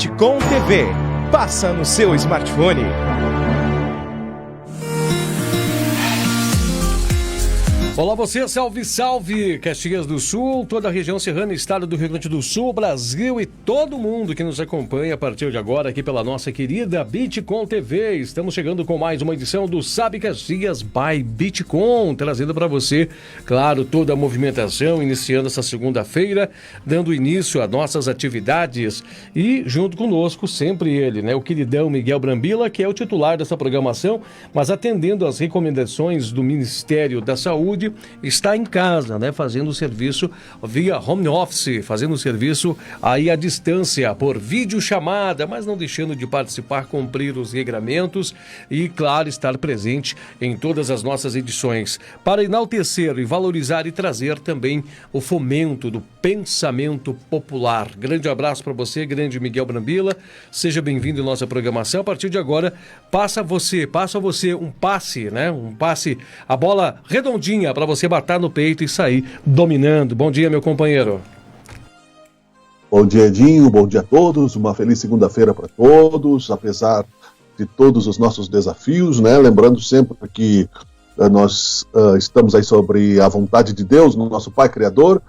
Bitcom TV. Passa no seu smartphone. Olá você, salve, salve, Caxias do Sul, toda a região serrana, estado do Rio Grande do Sul, Brasil e todo mundo que nos acompanha a partir de agora aqui pela nossa querida Bitcom TV. Estamos chegando com mais uma edição do Sabe Caxias by Bitcom, trazendo para você, claro, toda a movimentação, iniciando essa segunda-feira, dando início a nossas atividades e junto conosco sempre ele, né, o queridão Miguel Brambila, que é o titular dessa programação, mas atendendo às recomendações do Ministério da Saúde, está em casa, né, fazendo o serviço via home office, fazendo o serviço aí à distância, por videochamada, mas não deixando de participar, cumprir os regramentos e, claro, estar presente em todas as nossas edições, para enaltecer e valorizar e trazer também o fomento do pensamento popular. Grande abraço para você, grande Miguel Brambila, seja bem-vindo à nossa programação. A partir de agora, passa a você um passe, né, a bola redondinha para você bater no peito e sair dominando. Bom dia, meu companheiro. Bom dia, Edinho. Bom dia a todos. Uma feliz segunda-feira para todos, apesar de todos os nossos desafios, né? Lembrando sempre que nós estamos aí sobre a vontade de Deus, no nosso Pai Criador,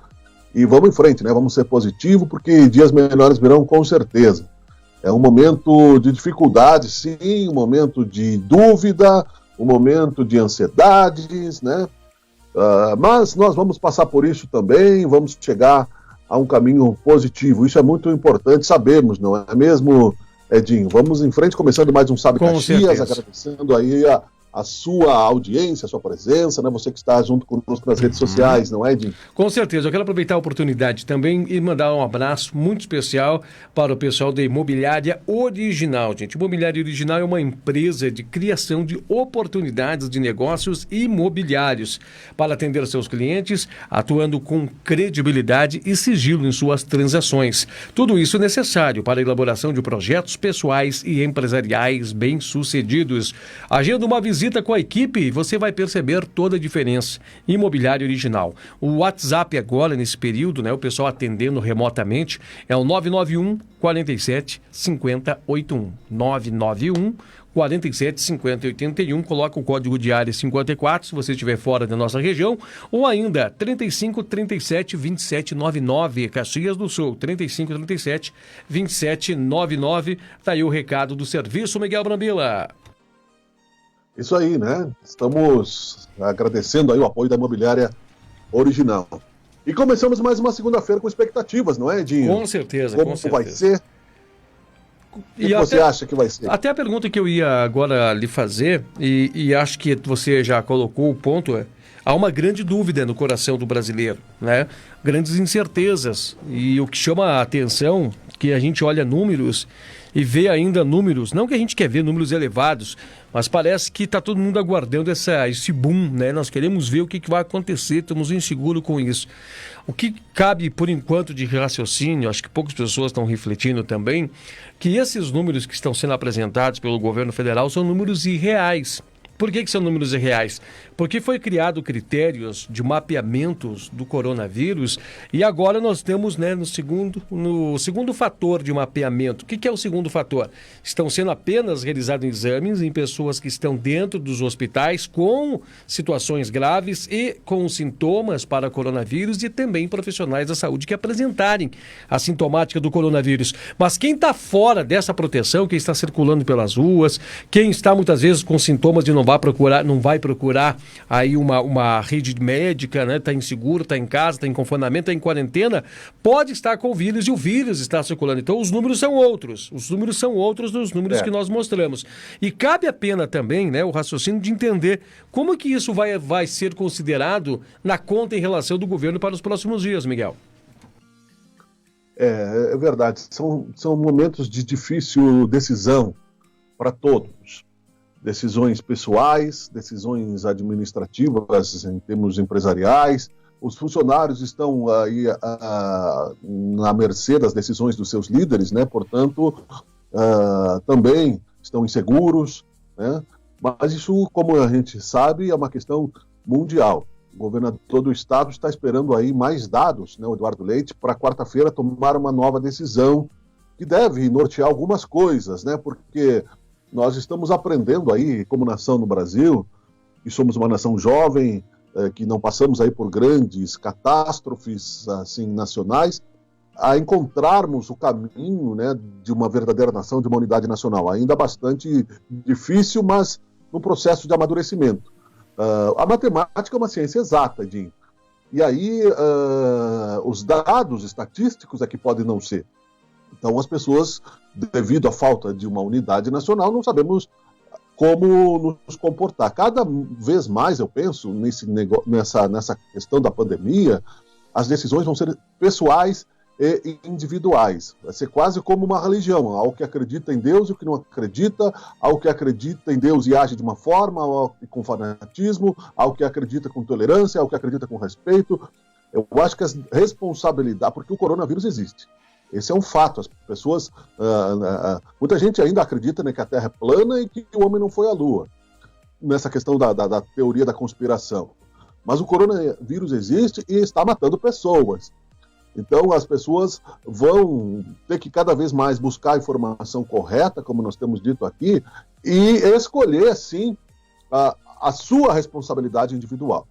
e vamos em frente, né? Vamos ser positivos, porque dias melhores virão com certeza. É um momento de dificuldade, sim, um momento de dúvida, um momento de ansiedades, né? Mas nós vamos passar por isso também, vamos chegar a um caminho positivo. Isso é muito importante sabermos, não é mesmo, Edinho? Vamos em frente, começando mais um Sabe Caxias, agradecendo aí a sua audiência, a sua presença, né? Você que está junto conosco nas redes sociais, não é, Edinho? Com certeza. Eu quero aproveitar a oportunidade também e mandar um abraço muito especial para o pessoal da Imobiliária Original, gente. Imobiliária Original é uma empresa de criação de oportunidades de negócios imobiliários para atender seus clientes, atuando com credibilidade e sigilo em suas transações. Tudo isso é necessário para a elaboração de projetos pessoais e empresariais bem-sucedidos. Agenda uma visita com a equipe e você vai perceber toda a diferença. Imobiliário Original. O WhatsApp agora, nesse período, né, o pessoal atendendo remotamente, é o 991 47 50 81. 991 47 50 81, coloca o código de área 54, se você estiver fora da nossa região, ou ainda 35 37 27 99, Caxias do Sul, 35 37 27 99, tá aí o recado do serviço, Miguel Brambila. Isso aí, né? Estamos agradecendo aí o apoio da Imobiliária Original. E começamos mais uma segunda-feira com expectativas, não é, Edinho? Com certeza, Como com certeza. vai ser? O que você acha que vai ser? Até a pergunta que eu ia agora lhe fazer, e acho que você já colocou o ponto, há uma grande dúvida no coração do brasileiro, né? Grandes incertezas. E o que chama a atenção, que a gente olha números e vê ainda números, não que a gente quer ver números elevados, mas parece que está todo mundo aguardando esse boom, né? Nós queremos ver o que vai acontecer, estamos inseguros com isso. O que cabe, por enquanto, de raciocínio, acho que poucas pessoas estão refletindo também, que esses números que estão sendo apresentados pelo governo federal são números irreais. Por que são números irreais? Porque foi criado critérios de mapeamentos do coronavírus e agora nós temos, né, no segundo fator de mapeamento. O que é o segundo fator? Estão sendo apenas realizados exames em pessoas que estão dentro dos hospitais com situações graves e com sintomas para coronavírus e também profissionais da saúde que apresentarem a sintomática do coronavírus. Mas quem está fora dessa proteção, quem está circulando pelas ruas, quem está muitas vezes com sintomas de não vai procurar aí uma rede médica, né? Está inseguro, está em casa, está em confinamento, está em quarentena, pode estar com o vírus e o vírus está circulando. Então os números são outros. Os números são outros dos números que nós mostramos. E cabe a pena também, né, o raciocínio de entender como que isso vai ser considerado na conta em relação do governo para os próximos dias, Miguel. É verdade. São momentos de difícil decisão para todos. Decisões pessoais, decisões administrativas em termos empresariais. Os funcionários estão aí na mercê das decisões dos seus líderes, né? Portanto, também estão inseguros, né? Mas isso, como a gente sabe, é uma questão mundial. O governador do estado está esperando aí mais dados, né, o Eduardo Leite, para quarta-feira tomar uma nova decisão que deve nortear algumas coisas, né? Porque nós estamos aprendendo aí, como nação no Brasil, e somos uma nação jovem, que não passamos aí por grandes catástrofes assim, nacionais, a encontrarmos o caminho, né, de uma verdadeira nação, de uma unidade nacional. Ainda bastante difícil, mas num processo de amadurecimento. A matemática é uma ciência exata, Edinho. E aí os dados estatísticos é que podem não ser. Então as pessoas, devido à falta de uma unidade nacional, não sabemos como nos comportar. Cada vez mais, eu penso, nessa questão da pandemia, as decisões vão ser pessoais e individuais. Vai ser quase como uma religião, ao que acredita em Deus e o que não acredita, ao que acredita em Deus e age de uma forma, com fanatismo, ao que acredita com tolerância, ao que acredita com respeito. Eu acho que as responsabilidades, porque o coronavírus existe. Esse é um fato. As pessoas, muita gente ainda acredita, né, que a Terra é plana e que o homem não foi à Lua, nessa questão da teoria da conspiração. Mas o coronavírus existe e está matando pessoas. Então as pessoas vão ter que cada vez mais buscar a informação correta, como nós temos dito aqui, e escolher, sim, a sua responsabilidade individual.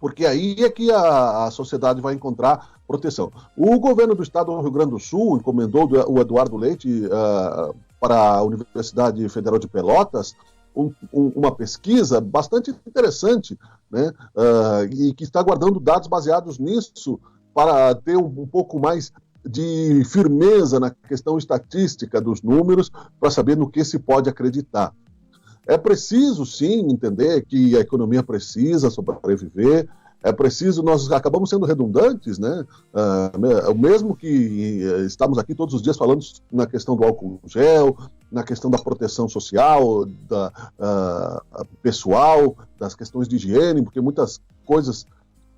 Porque aí é que a sociedade vai encontrar proteção. O governo do estado do Rio Grande do Sul encomendou o Eduardo Leite para a Universidade Federal de Pelotas uma pesquisa bastante interessante, né, e que está guardando dados baseados nisso para ter um pouco mais de firmeza na questão estatística dos números, para saber no que se pode acreditar. É preciso, sim, entender que a economia precisa sobreviver, é preciso, nós acabamos sendo redundantes, né? Mesmo que estamos aqui todos os dias falando na questão do álcool gel, na questão da proteção social, pessoal, das questões de higiene, porque muitas coisas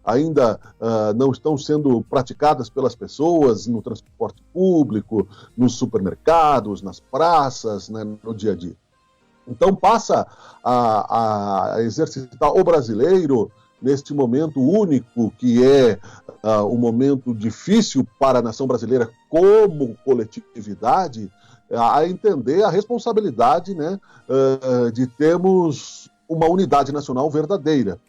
ainda não estão sendo praticadas pelas pessoas no transporte público, nos supermercados, nas praças, né, no dia a dia. Então passa a exercitar o brasileiro neste momento único, que é um momento difícil para a nação brasileira como coletividade, a entender a responsabilidade, né, de termos uma unidade nacional verdadeira.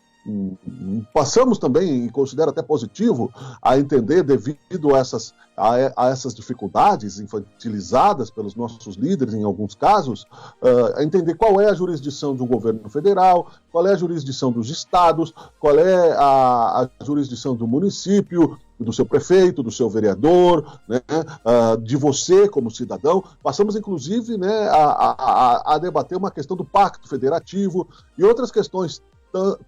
Passamos também, e considero até positivo, a entender, devido a essas dificuldades infantilizadas pelos nossos líderes, em alguns casos, a entender qual é a jurisdição de um governo federal, qual é a jurisdição dos estados, qual é a jurisdição do município, do seu prefeito, do seu vereador, né, de você como cidadão. Passamos, inclusive, né, a debater uma questão do pacto federativo e outras questões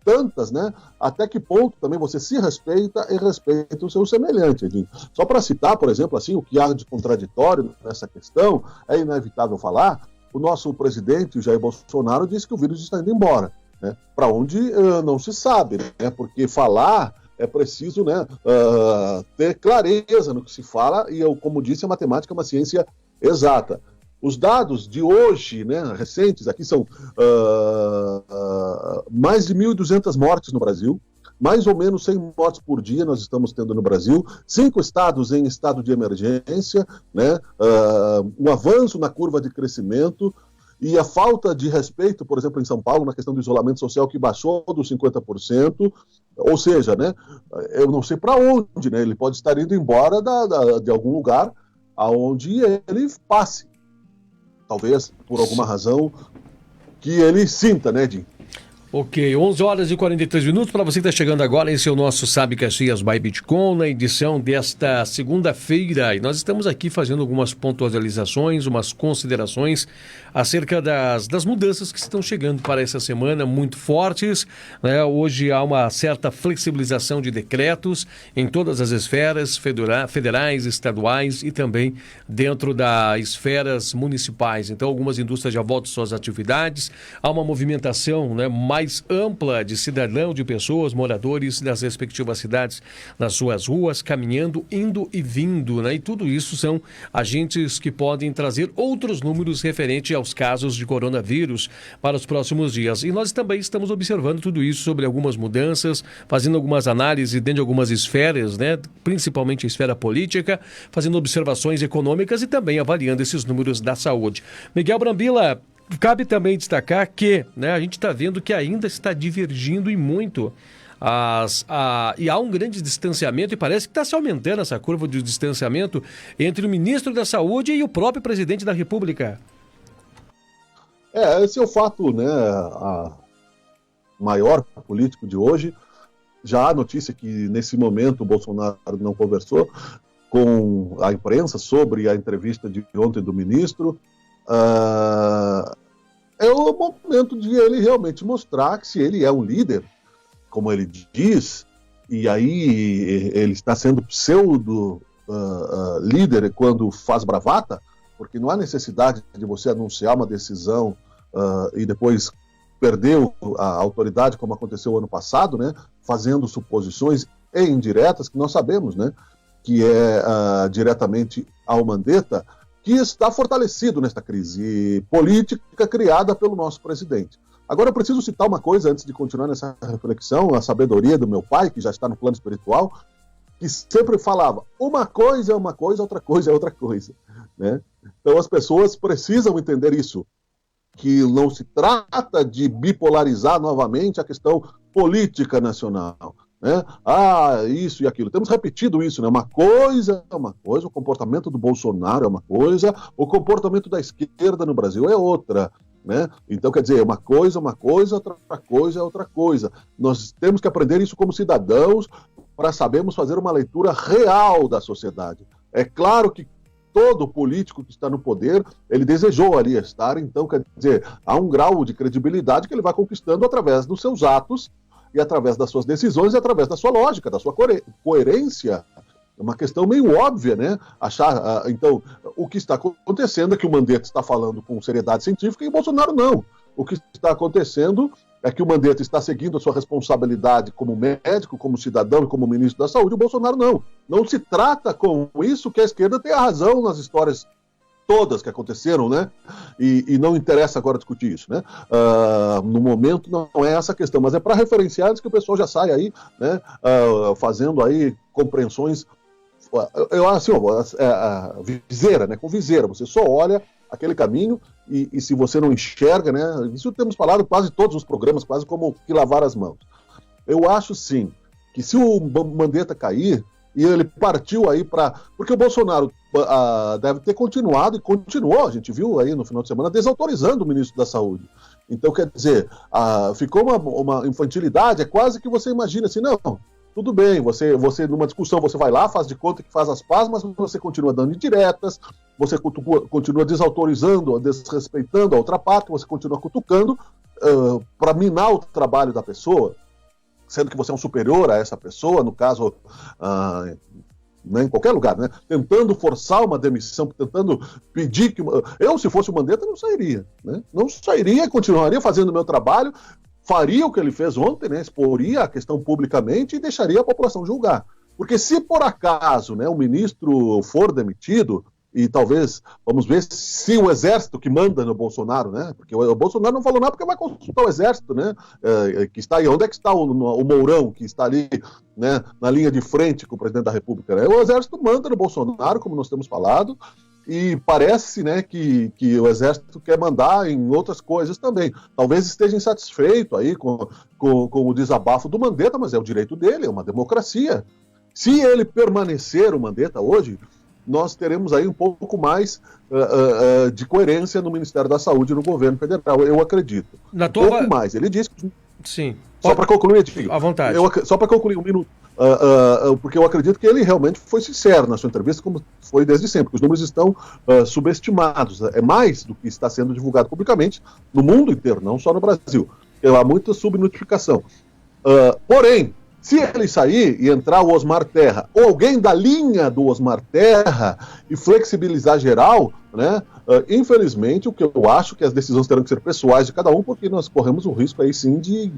tantas, né? Até que ponto também você se respeita e respeita o seu semelhante, Edinho. Só para citar, por exemplo, assim, o que há de contraditório nessa questão, é inevitável falar, o nosso presidente, o Jair Bolsonaro, disse que o vírus está indo embora, né? Para onde não se sabe, né? Porque falar é preciso, né, ter clareza no que se fala, e eu, como disse, a matemática é uma ciência exata. Os dados de hoje, né, recentes, aqui são mais de 1.200 mortes no Brasil, mais ou menos 100 mortes por dia nós estamos tendo no Brasil, 5 estados em estado de emergência, né, um avanço na curva de crescimento e a falta de respeito, por exemplo, em São Paulo, na questão do isolamento social, que baixou dos 50%, ou seja, né, eu não sei para onde, né, ele pode estar indo embora de algum lugar aonde ele passe. Talvez por alguma razão que ele sinta, né, Edinho? Ok, 11 horas e 43 minutos. Para você que está chegando agora, esse é o nosso Sabe Caxias by Bitcoin, na edição desta segunda-feira. E nós estamos aqui fazendo algumas pontualizações, umas considerações acerca das mudanças que estão chegando para essa semana, muito fortes, né? Hoje há uma certa flexibilização de decretos em todas as esferas, federais, estaduais e também dentro das esferas municipais. Então, algumas indústrias já voltam suas atividades, há uma movimentação, né, mais mais ampla de cidadão, de pessoas, moradores das respectivas cidades, nas suas ruas, caminhando, indo e vindo, né? E tudo isso são agentes que podem trazer outros números referentes aos casos de coronavírus para os próximos dias. E nós também estamos observando tudo isso sobre algumas mudanças, fazendo algumas análises dentro de algumas esferas, né? Principalmente a esfera política, fazendo observações econômicas e também avaliando esses números da saúde. Miguel Brambila, cabe também destacar que, né, a gente está vendo que ainda está divergindo e muito e há um grande distanciamento, e parece que está se aumentando essa curva de distanciamento entre o ministro da Saúde e o próprio presidente da República. Esse é o fato, né, maior político de hoje. Já há notícia que, nesse momento, o Bolsonaro não conversou com a imprensa sobre a entrevista de ontem do ministro. É o momento de ele realmente mostrar que, se ele é um líder, como ele diz, e aí ele está sendo pseudo líder quando faz bravata, porque não há necessidade de você anunciar uma decisão e depois perdeu a autoridade, como aconteceu ano passado, né, fazendo suposições e indiretas, que nós sabemos, né, que é diretamente ao Mandetta, que está fortalecido nesta crise política criada pelo nosso presidente. Agora eu preciso citar uma coisa antes de continuar nessa reflexão, a sabedoria do meu pai, que já está no plano espiritual, que sempre falava, uma coisa é uma coisa, outra coisa é outra coisa, né? Então as pessoas precisam entender isso, que não se trata de bipolarizar novamente a questão política nacional, né? Isso e aquilo. Temos repetido isso, né? Uma coisa é uma coisa, o comportamento do Bolsonaro é uma coisa, o comportamento da esquerda no Brasil é outra, né? Então, quer dizer, uma coisa, outra coisa é outra coisa. Nós temos que aprender isso como cidadãos para sabermos fazer uma leitura real da sociedade. É claro que todo político que está no poder, ele desejou ali estar, então, quer dizer, há um grau de credibilidade que ele vai conquistando através dos seus atos e através das suas decisões e através da sua lógica, da sua coerência. É uma questão meio óbvia, né? Então, o que está acontecendo é que o Mandetta está falando com seriedade científica e o Bolsonaro não. O que está acontecendo é que o Mandetta está seguindo a sua responsabilidade como médico, como cidadão e como ministro da Saúde, e o Bolsonaro não. Não se trata com isso que a esquerda tem a razão nas histórias todas que aconteceram, né? E não interessa agora discutir isso, né? No momento não é essa a questão, mas é para referenciar antes que o pessoal já saia aí, né? Fazendo aí compreensões, eu assim, viseira, né? Com viseira, você só olha aquele caminho e se você não enxerga, né? Isso temos falado quase todos os programas, quase como que lavar as mãos. Eu acho sim que se o Mandetta cair, e ele partiu aí para... Porque o Bolsonaro deve ter continuado e continuou, a gente viu aí no final de semana, desautorizando o ministro da Saúde. Então, quer dizer, ficou uma infantilidade, é quase que você imagina assim, não, tudo bem, você numa discussão você vai lá, faz de conta que faz as pazes, mas você continua dando indiretas, você continua desautorizando, desrespeitando a outra parte, você continua cutucando para minar o trabalho da pessoa, sendo que você é um superior a essa pessoa, no caso, né, em qualquer lugar, né, tentando forçar uma demissão, tentando pedir que... Eu, se fosse o Mandetta, não sairia, né? Não sairia, continuaria fazendo o meu trabalho, faria o que ele fez ontem, né, exporia a questão publicamente e deixaria a população julgar. Porque se por acaso, né, o ministro for demitido, e talvez, vamos ver se o exército que manda no Bolsonaro, né? Porque o Bolsonaro não falou nada porque vai consultar o exército, né? Que está aí. Onde é que está o Mourão, que está ali, né, na linha de frente com o presidente da República, né? O exército manda no Bolsonaro, como nós temos falado, e parece, né, que o exército quer mandar em outras coisas também. Talvez esteja insatisfeito aí com o desabafo do Mandetta, mas é o direito dele, é uma democracia. Se ele permanecer, o Mandetta, hoje, nós teremos aí um pouco mais de coerência no Ministério da Saúde e no governo federal, eu acredito. Pouco mais. Ele disse que... Sim. Só para concluir, Edinho. À vontade. Só para concluir um minuto. Porque eu acredito que ele realmente foi sincero na sua entrevista, como foi desde sempre, que os números estão subestimados. É mais do que está sendo divulgado publicamente no mundo inteiro, não só no Brasil. Há muita subnotificação. Porém, Se ele sair e entrar o Osmar Terra, ou alguém da linha do Osmar Terra, e flexibilizar geral, né, infelizmente, o que eu acho que as decisões terão que ser pessoais de cada um, porque nós corremos o risco aí sim de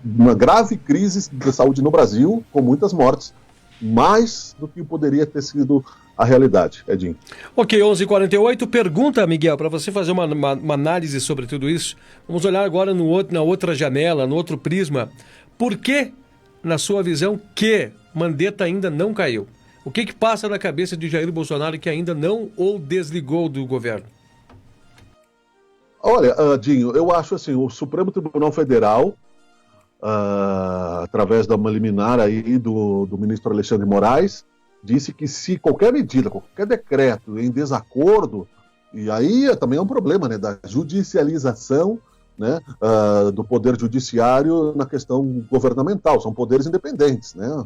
uma grave crise de saúde no Brasil, com muitas mortes, mais do que poderia ter sido a realidade, Edinho. Ok, 11h48, pergunta, Miguel, para você fazer uma análise sobre tudo isso. Vamos olhar agora na outra janela, no outro prisma. Por que, na sua visão, que Mandetta ainda não caiu? O que passa na cabeça de Jair Bolsonaro que ainda não ou desligou do governo? Olha, Dinho, eu acho assim, o Supremo Tribunal Federal, através de uma liminar aí do ministro Alexandre de Moraes, disse que se qualquer medida, qualquer decreto em desacordo, e aí também é um problema, né, da judicialização, né, do poder judiciário na questão governamental, são poderes independentes, né,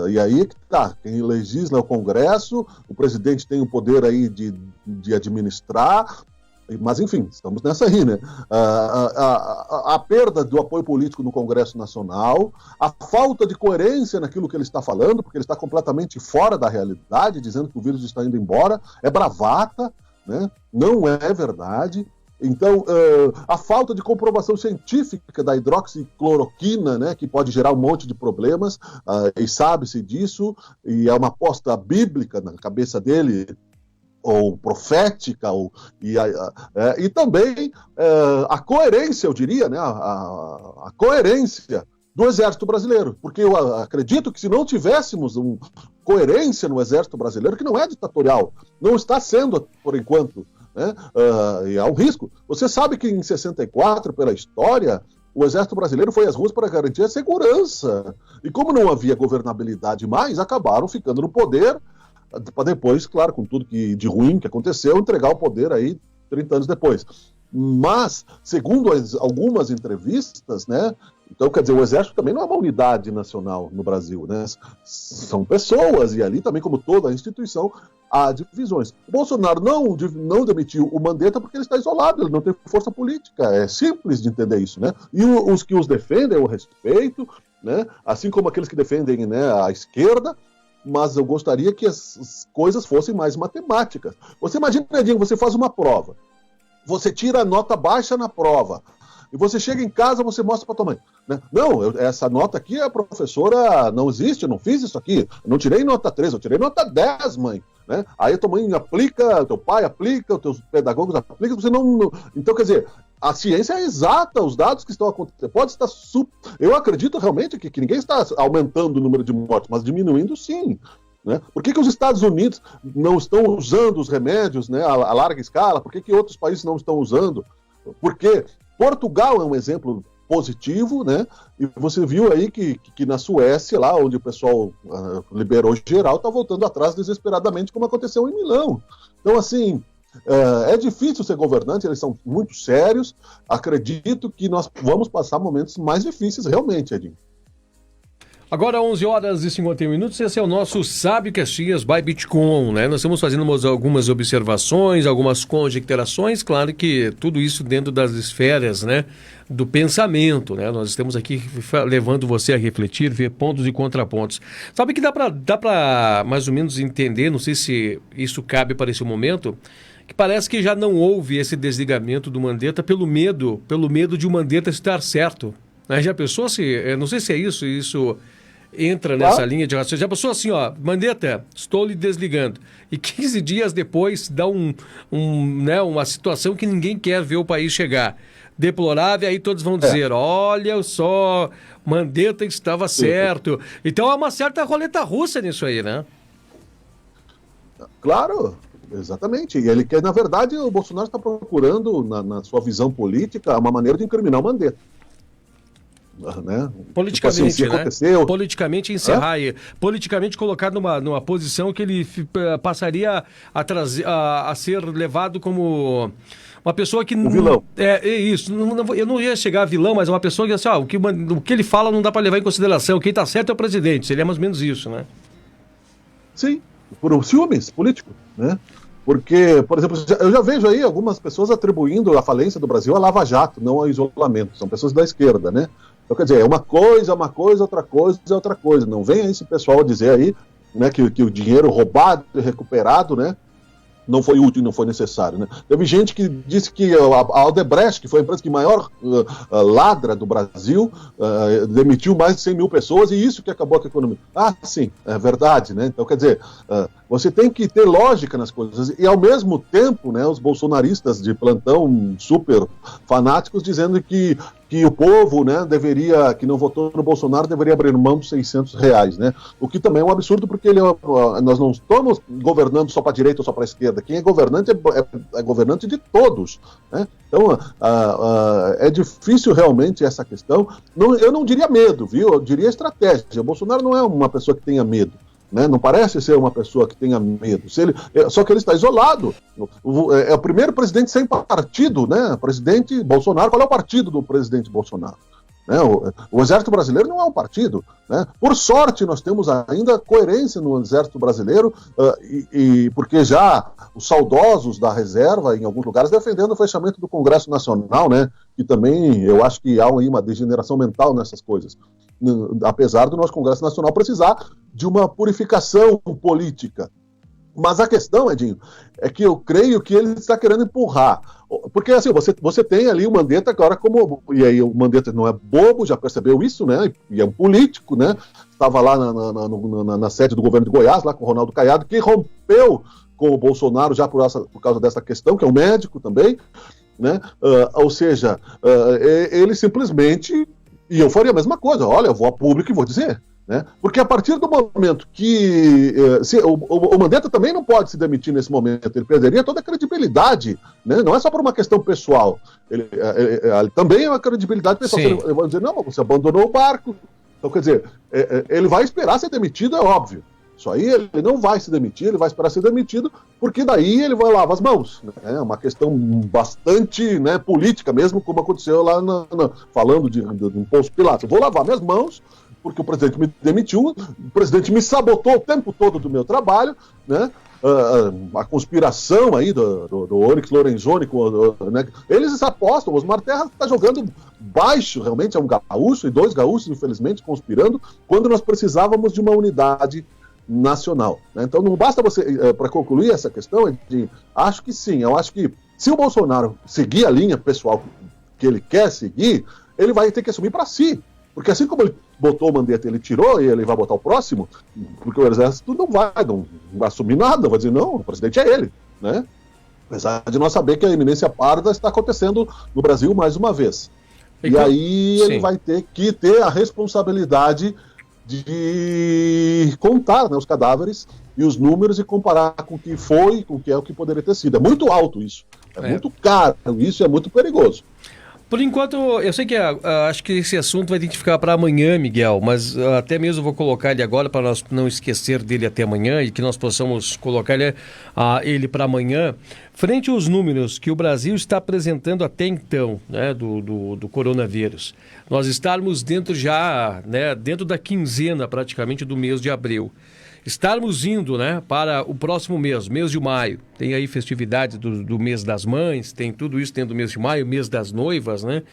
e aí é que tá, quem legisla é o Congresso, o presidente tem o poder aí de administrar, mas enfim, estamos nessa aí, né? A perda do apoio político no Congresso Nacional, a falta de coerência naquilo que ele está falando, porque ele está completamente fora da realidade, dizendo que o vírus está indo embora, é bravata, né? Não é verdade. Então, a falta de comprovação científica da hidroxicloroquina, né, que pode gerar um monte de problemas, e sabe-se disso, e é uma aposta bíblica na cabeça dele, ou profética, e também a coerência, eu diria, né, a coerência do Exército Brasileiro, porque eu acredito que se não tivéssemos coerência no Exército Brasileiro, que não é ditatorial, não está sendo por enquanto, né, e há um risco. Você sabe que em 64, pela história, o Exército Brasileiro foi às ruas para garantir a segurança, e como não havia governabilidade mais, acabaram ficando no poder, para depois, claro, com tudo de ruim que aconteceu, entregar o poder aí 30 anos depois. Mas, segundo algumas entrevistas, né, então, quer dizer, o Exército também não é uma unidade nacional no Brasil, né, são pessoas, e ali também, como toda a instituição, há divisões. O Bolsonaro não demitiu o Mandetta porque ele está isolado, ele não tem força política, é simples de entender isso, né, e os que os defendem eu respeito, né, assim como aqueles que defendem, né, a esquerda, mas eu gostaria que as coisas fossem mais matemáticas. Você imagina, Edinho, você faz uma prova, você tira a nota baixa na prova, e você chega em casa, você mostra para tua mãe, né? Não, essa nota aqui, a professora não existe, eu não fiz isso aqui, eu não tirei nota 3, eu tirei nota 10, mãe. Né? Aí a tua mãe aplica, teu pai aplica, os teus pedagogos aplicam, você não... Então, quer dizer, a ciência é exata, os dados que estão acontecendo, pode estar... Eu acredito realmente que ninguém está aumentando o número de mortes, mas diminuindo sim. Né? Por que os Estados Unidos não estão usando os remédios, né, a larga escala? Por que outros países não estão usando? Porque Portugal é um exemplo positivo, né? E você viu aí que na Suécia, lá onde o pessoal liberou geral, está voltando atrás desesperadamente, como aconteceu em Milão. Então, assim, é difícil ser governante, eles são muito sérios. Acredito que nós vamos passar momentos mais difíceis, realmente, Edinho. Agora, 11h51, esse é o nosso Sabe Caxias by Bitcoin, né? Nós estamos fazendo algumas observações, algumas conjecturações, claro que tudo isso dentro das esferas, né, do pensamento, né? Nós estamos aqui levando você a refletir, ver pontos e contrapontos. Sabe que dá para mais ou menos entender, não sei se isso cabe para esse momento, que parece que já não houve esse desligamento do Mandetta pelo medo de o Mandetta estar certo. Né? Já pensou se, não sei se é isso entra nessa linha de raciocínio. Já pensou assim, ó, Mandetta, estou lhe desligando. E 15 dias depois dá uma situação que ninguém quer ver o país chegar. Deplorável, aí todos vão dizer, olha só, Mandetta estava certo. Então há uma certa roleta russa nisso aí, né? Claro, exatamente. E ele quer, na verdade, o Bolsonaro está procurando, na sua visão política, uma maneira de incriminar o Mandetta. Né? Politicamente, tipo assim, né? Politicamente encerrar, politicamente colocar numa posição que ele passaria a ser levado como uma pessoa que... Um vilão. Isso. Eu não ia chegar a vilão, mas uma pessoa que, assim, o que ele fala não dá para levar em consideração. Quem está certo é o presidente. Seria mais ou menos isso, né? Sim, por ciúmes político, né? Porque, por exemplo, eu já vejo aí algumas pessoas atribuindo a falência do Brasil a Lava Jato, não ao isolamento. São pessoas da esquerda, né? Então, quer dizer, é uma coisa, outra coisa é outra coisa. Não venha esse pessoal dizer aí, né, que o dinheiro roubado e recuperado, né, não foi útil, não foi necessário, né? Teve gente que disse que a Aldebrecht, que foi a empresa que maior ladra do Brasil, demitiu mais de 100 mil pessoas, e isso que acabou com a economia. Ah, sim, é verdade, né? Então, quer dizer, você tem que ter lógica nas coisas, e ao mesmo tempo, né, os bolsonaristas de plantão super fanáticos dizendo que o povo, né, que não votou no Bolsonaro, deveria abrir mão dos R$600, né? O que também é um absurdo, porque nós não estamos governando só para a direita ou só para a esquerda. Quem é governante é governante de todos, né? Então, é difícil realmente essa questão. Eu não diria medo, viu? Eu diria estratégia. O Bolsonaro não é uma pessoa que tenha medo, né? Não parece ser uma pessoa que tenha medo. Só que ele está isolado. É o primeiro presidente sem partido, né? Presidente Bolsonaro. Qual é o partido do presidente Bolsonaro? Né? O Exército Brasileiro não é um partido, né? Por sorte, nós temos ainda coerência no Exército Brasileiro, porque já os saudosos da reserva, em alguns lugares, defendendo o fechamento do Congresso Nacional, né? Que também eu acho que há aí uma degeneração mental nessas coisas. Apesar do nosso Congresso Nacional precisar de uma purificação política. Mas a questão, Edinho, é que eu creio que ele está querendo empurrar. Porque assim, você tem ali o Mandetta agora como... E aí o Mandetta não é bobo, já percebeu isso, né? E é um político, né? Estava lá na sede do governo de Goiás, lá com o Ronaldo Caiado, que rompeu com o Bolsonaro já por causa dessa questão, que é um médico também, né? Ou seja, ele simplesmente... E eu faria a mesma coisa. Olha, eu vou a público e vou dizer. Né? Porque a partir do momento que o Mandetta também não pode se demitir nesse momento, ele perderia toda a credibilidade, né? Não é só por uma questão pessoal, ele também é uma credibilidade pessoal. Ele vai dizer, não, você abandonou o barco. Então, quer dizer, ele vai esperar ser demitido, é óbvio. Isso aí ele não vai se demitir, ele vai esperar ser demitido, porque daí ele vai lavar as mãos. Né? É uma questão bastante, né, política mesmo, como aconteceu lá falando de Imposto Pilatos. Eu vou lavar minhas mãos, porque o presidente me demitiu, o presidente me sabotou o tempo todo do meu trabalho, né? A conspiração aí do Onyx Lorenzoni, né? Eles apostam, o Osmar Terra está jogando baixo, realmente é um gaúcho, e 2 gaúchos, infelizmente, conspirando, quando nós precisávamos de uma unidade nacional. Né? Então não basta você, para concluir essa questão, acho que sim, eu acho que se o Bolsonaro seguir a linha pessoal que ele quer seguir, ele vai ter que assumir para si. Porque assim como ele botou o Mandetta, ele tirou e ele vai botar o próximo, porque o Exército não vai assumir nada, vai dizer, não, o presidente é ele, né? Apesar de nós saber que a eminência parda está acontecendo no Brasil mais uma vez. E aí ele vai ter que ter a responsabilidade de contar, né, os cadáveres e os números e comparar com o que foi, com o que é o que poderia ter sido. É muito alto isso, é muito caro, isso é muito perigoso. Por enquanto, eu sei que acho que esse assunto vai ter que ficar para amanhã, Miguel, mas até mesmo vou colocar ele agora para nós não esquecer dele até amanhã e que nós possamos colocar ele para amanhã. Frente aos números que o Brasil está apresentando até então, né, do coronavírus, nós estarmos dentro da quinzena praticamente do mês de abril. Estarmos indo, né, para o próximo mês de maio. Tem aí festividades do mês das mães, tem tudo isso dentro do mês de maio, mês das noivas, né?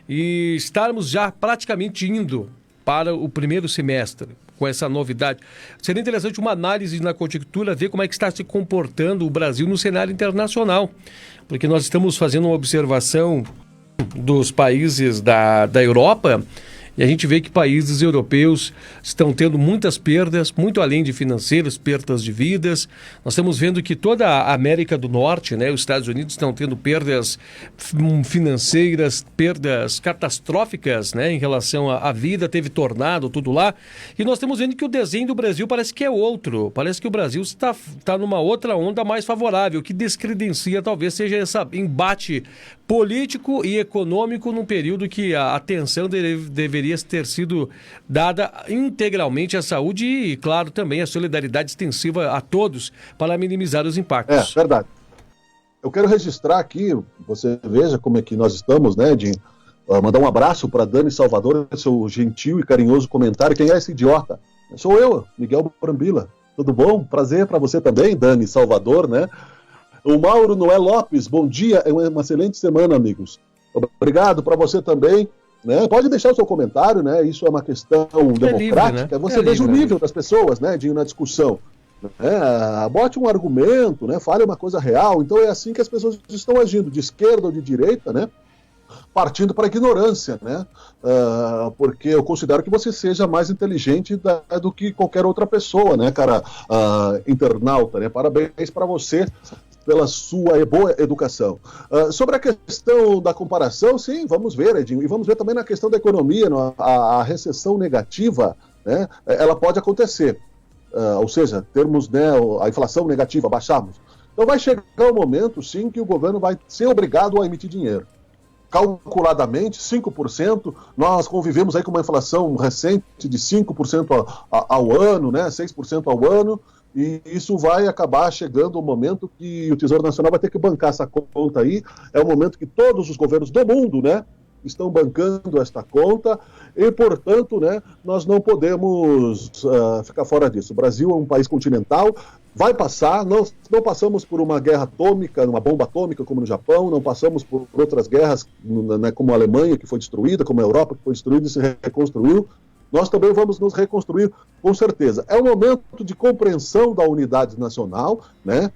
E estarmos já praticamente indo para o primeiro semestre com essa novidade. Seria interessante uma análise na conjuntura, ver como é que está se comportando o Brasil no cenário internacional. Porque nós estamos fazendo uma observação dos países da Europa. E a gente vê que países europeus estão tendo muitas perdas, muito além de financeiras, perdas de vidas. Nós estamos vendo que toda a América do Norte, né, os Estados Unidos estão tendo perdas financeiras, perdas catastróficas, né, em relação à vida, teve tornado, tudo lá. E nós estamos vendo que o desenho do Brasil parece que é outro. Parece que o Brasil está numa outra onda mais favorável, que descredencia talvez seja esse embate político e econômico num período que a atenção deveria ter sido dada integralmente à saúde e, claro, também a solidariedade extensiva a todos para minimizar os impactos. É, verdade. Eu quero registrar aqui, você veja como é que nós estamos, né, de mandar um abraço para Dani Salvador, seu gentil e carinhoso comentário. Quem é esse idiota? Sou eu, Miguel Brambila. Tudo bom? Prazer para você também, Dani Salvador, né? O Mauro Noé Lopes, bom dia, é uma excelente semana, amigos. Obrigado para você também. né? Pode deixar o seu comentário, né? Isso é uma questão democrática. Livre, né? Você veja o nível das pessoas, né, na discussão. Bote um argumento, né? Fale uma coisa real. Então é assim que as pessoas estão agindo, de esquerda ou de direita, né? Partindo para a ignorância, né? Porque eu considero que você seja mais inteligente do que qualquer outra pessoa, né, cara? Internauta, né? Parabéns para você pela sua boa educação. Sobre a questão da comparação, sim, vamos ver, Edinho, e vamos ver também na questão da economia, a recessão negativa, né? Ela pode acontecer. Ou seja, termos, né, a inflação negativa, baixarmos. Então vai chegar um momento, sim, que o governo vai ser obrigado a emitir dinheiro. Calculadamente, 5%, nós convivemos aí com uma inflação recente de 5% ao ano, né, 6% ao ano, e isso vai acabar chegando um momento que o Tesouro Nacional vai ter que bancar essa conta aí. É o momento que todos os governos do mundo, né, estão bancando esta conta e, portanto, né, nós não podemos ficar fora disso. O Brasil é um país continental, vai passar, não passamos por uma guerra atômica, uma bomba atômica como no Japão, não passamos por outras guerras, né, como a Alemanha, que foi destruída, como a Europa, que foi destruída e se reconstruiu. Nós também vamos nos reconstruir, com certeza. É um momento de compreensão da unidade nacional, né?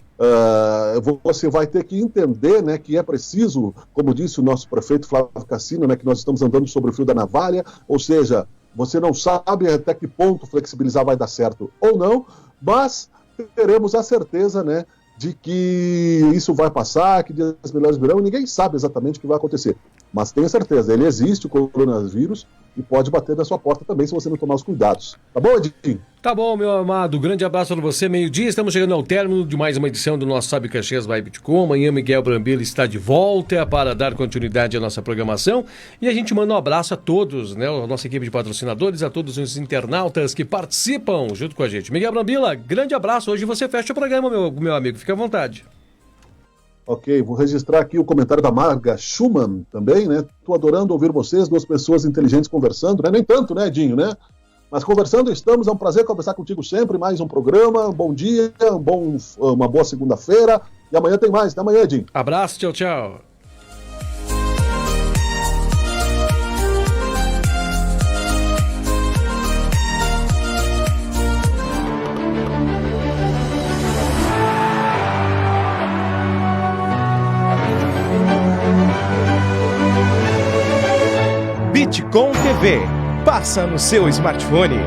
Você vai ter que entender, né, que é preciso, como disse o nosso prefeito Flávio Cassino, né, que nós estamos andando sobre o fio da navalha, ou seja, você não sabe até que ponto flexibilizar vai dar certo ou não, mas teremos a certeza, né, de que isso vai passar, que dias melhores virão, e ninguém sabe exatamente o que vai acontecer. Mas tenha certeza, ele existe, o coronavírus, e pode bater na sua porta também se você não tomar os cuidados. Tá bom, Edinho? Tá bom, meu amado. Grande abraço para você. Meio-dia, estamos chegando ao término de mais uma edição do nosso Sabe Caxias by Bitcom. Amanhã Miguel Brambila está de volta para dar continuidade à nossa programação. E a gente manda um abraço a todos, né? A nossa equipe de patrocinadores, a todos os internautas que participam junto com a gente. Miguel Brambila, grande abraço. Hoje você fecha o programa, meu amigo. Fique à vontade. Ok, vou registrar aqui o comentário da Marga Schumann também, né? Tô adorando ouvir vocês, duas pessoas inteligentes conversando, né? Nem tanto, né, Edinho, né? Mas conversando estamos, é um prazer conversar contigo sempre, mais um programa, um bom dia, uma boa segunda-feira, e amanhã tem mais, até amanhã, Edinho. Abraço, tchau, tchau. Bitcom TV. Passa no seu smartphone.